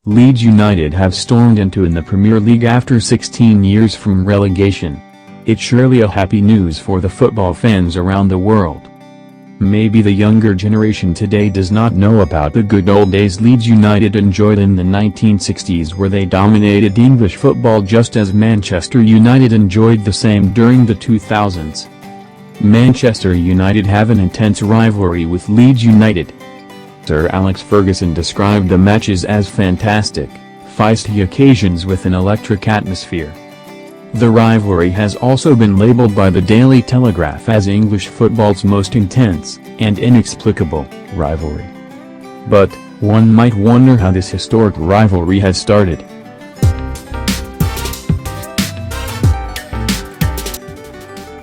Leeds United have stormed into in the Premier League after 16 years from relegation. It's surely a happy news for the football fans around the world. Maybe the younger generation today does not know about the good old days Leeds United enjoyed in the 1960s, where they dominated English football just as Manchester United enjoyed the same during the 2000s. Manchester United have an intense rivalry with Leeds United. Sir Alex Ferguson described the matches as fantastic, feisty occasions with an electric atmosphere. The rivalry has also been labelled by the Daily Telegraph as English football's most intense and inexplicable rivalry. But, one might wonder how this historic rivalry has started.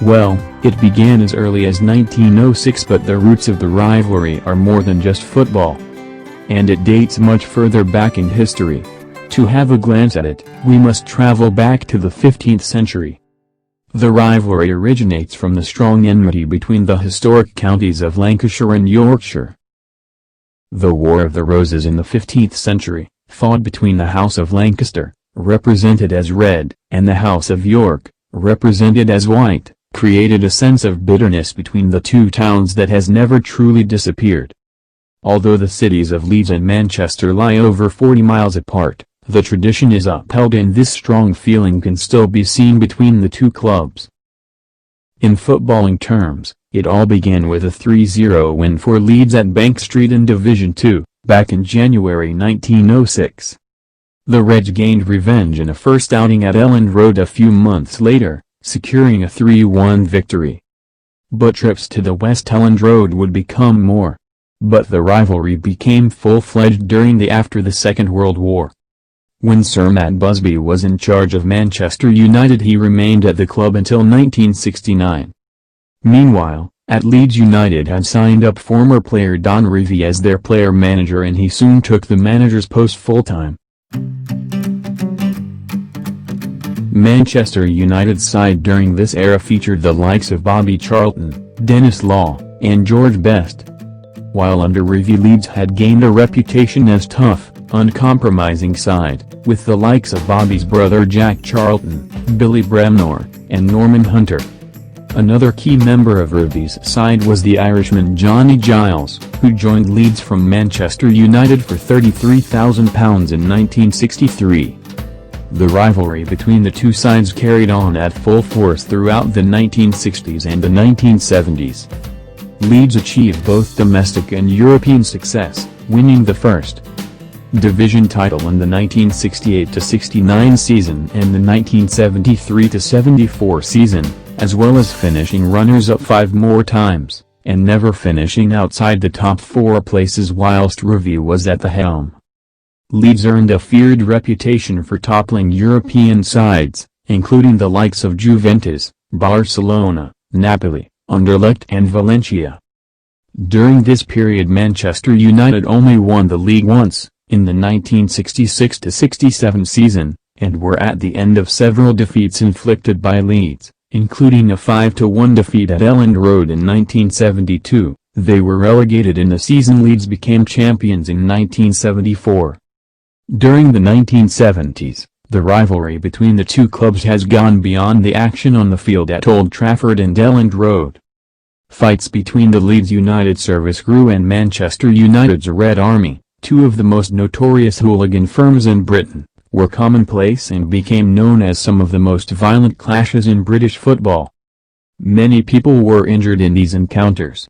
Well, it began as early as 1906, but the roots of the rivalry are more than just football. And it dates much further back in history. To have a glance at it, we must travel back to the 15th century. The rivalry originates from the strong enmity between the historic counties of Lancashire and Yorkshire. The War of the Roses in the 15th century, fought between the House of Lancaster, represented as red, and the House of York, represented as white, created a sense of bitterness between the two towns that has never truly disappeared. Although the cities of Leeds and Manchester lie over 40 miles apart, the tradition is upheld and this strong feeling can still be seen between the two clubs. In footballing terms, it all began with a 3-0 win for Leeds at Bank Street in Division 2, back in January 1906. The Reds gained revenge in a first outing at Elland Road a few months later, securing a 3-1 victory. But trips to the West Elland Road would become more. But the rivalry became full-fledged after the Second World War. When Sir Matt Busby was in charge of Manchester United, he remained at the club until 1969. Meanwhile, at Leeds United had signed up former player Don Revie as their player manager, and he soon took the manager's post full-time. Manchester United's side during this era featured the likes of Bobby Charlton, Dennis Law, and George Best. While under Revie, Leeds had gained a reputation as tough, uncompromising side, with the likes of Bobby's brother Jack Charlton, Billy Bremner, and Norman Hunter. Another key member of Revie's side was the Irishman Johnny Giles, who joined Leeds from Manchester United for £33,000 in 1963. The rivalry between the two sides carried on at full force throughout the 1960s and the 1970s. Leeds achieved both domestic and European success, winning the first division title in the 1968-69 season and the 1973-74 season, as well as finishing runners-up 5 more times, and never finishing outside the top 4 places whilst Revie was at the helm. Leeds earned a feared reputation for toppling European sides, including the likes of Juventus, Barcelona, Napoli, Anderlecht and Valencia. During this period Manchester United only won the league once, in the 1966-67 season, and were at the end of several defeats inflicted by Leeds, including a 5-1 defeat at Elland Road in 1972. They were relegated in the season. Leeds became champions in 1974. During the 1970s, the rivalry between the two clubs has gone beyond the action on the field at Old Trafford and Elland Road. Fights between the Leeds United service crew and Manchester United's Red Army, two of the most notorious hooligan firms in Britain, were commonplace and became known as some of the most violent clashes in British football. Many people were injured in these encounters.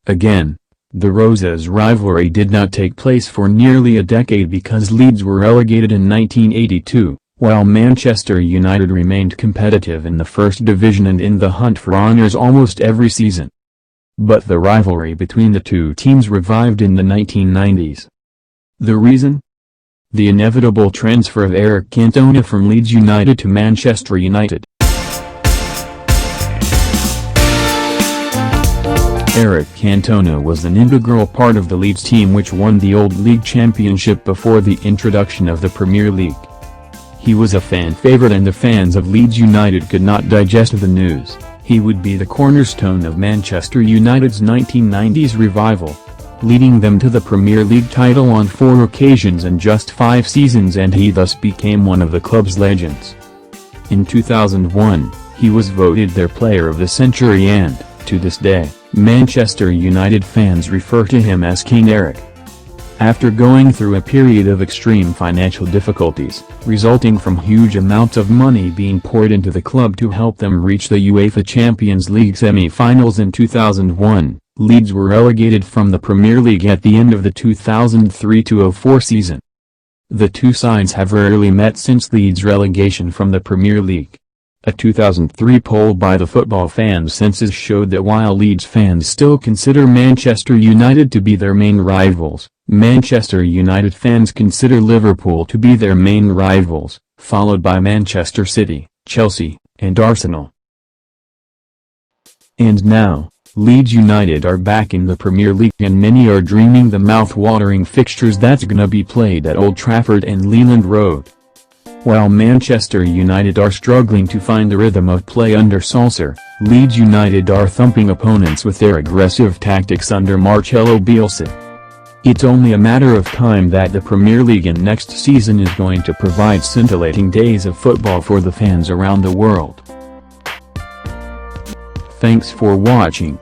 Again, the Roses rivalry did not take place for nearly a decade because Leeds were relegated in 1982, while Manchester United remained competitive in the First Division and in the hunt for honours almost every season. But the rivalry between the two teams revived in the 1990s. The reason? The inevitable transfer of Eric Cantona from Leeds United to Manchester United. Eric Cantona was an integral part of the Leeds team which won the Old League Championship before the introduction of the Premier League. He was a fan favourite and the fans of Leeds United could not digest the news. He would be the cornerstone of Manchester United's 1990s revival. leading them to the Premier League title on 4 occasions in just 5 seasons, and he thus became one of the club's legends. In 2001, he was voted their Player of the Century and, to this day, Manchester United fans refer to him as King Eric. After going through a period of extreme financial difficulties, resulting from huge amounts of money being poured into the club to help them reach the UEFA Champions League semi-finals in 2001, Leeds were relegated from the Premier League at the end of the 2003-04 season. The two sides have rarely met since Leeds' relegation from the Premier League. A 2003 poll by the Football Fans Census showed that while Leeds fans still consider Manchester United to be their main rivals, Manchester United fans consider Liverpool to be their main rivals, followed by Manchester City, Chelsea, and Arsenal. And now, Leeds United are back in the Premier League, and many are dreaming the mouth-watering fixtures that's gonna be played at Old Trafford and Leland Road. While Manchester United are struggling to find the rhythm of play under Solskjaer, Leeds United are thumping opponents with their aggressive tactics under Marcelo Bielsa. It's only a matter of time that the Premier League in next season is going to provide scintillating days of football for the fans around the world. Thanks for watching.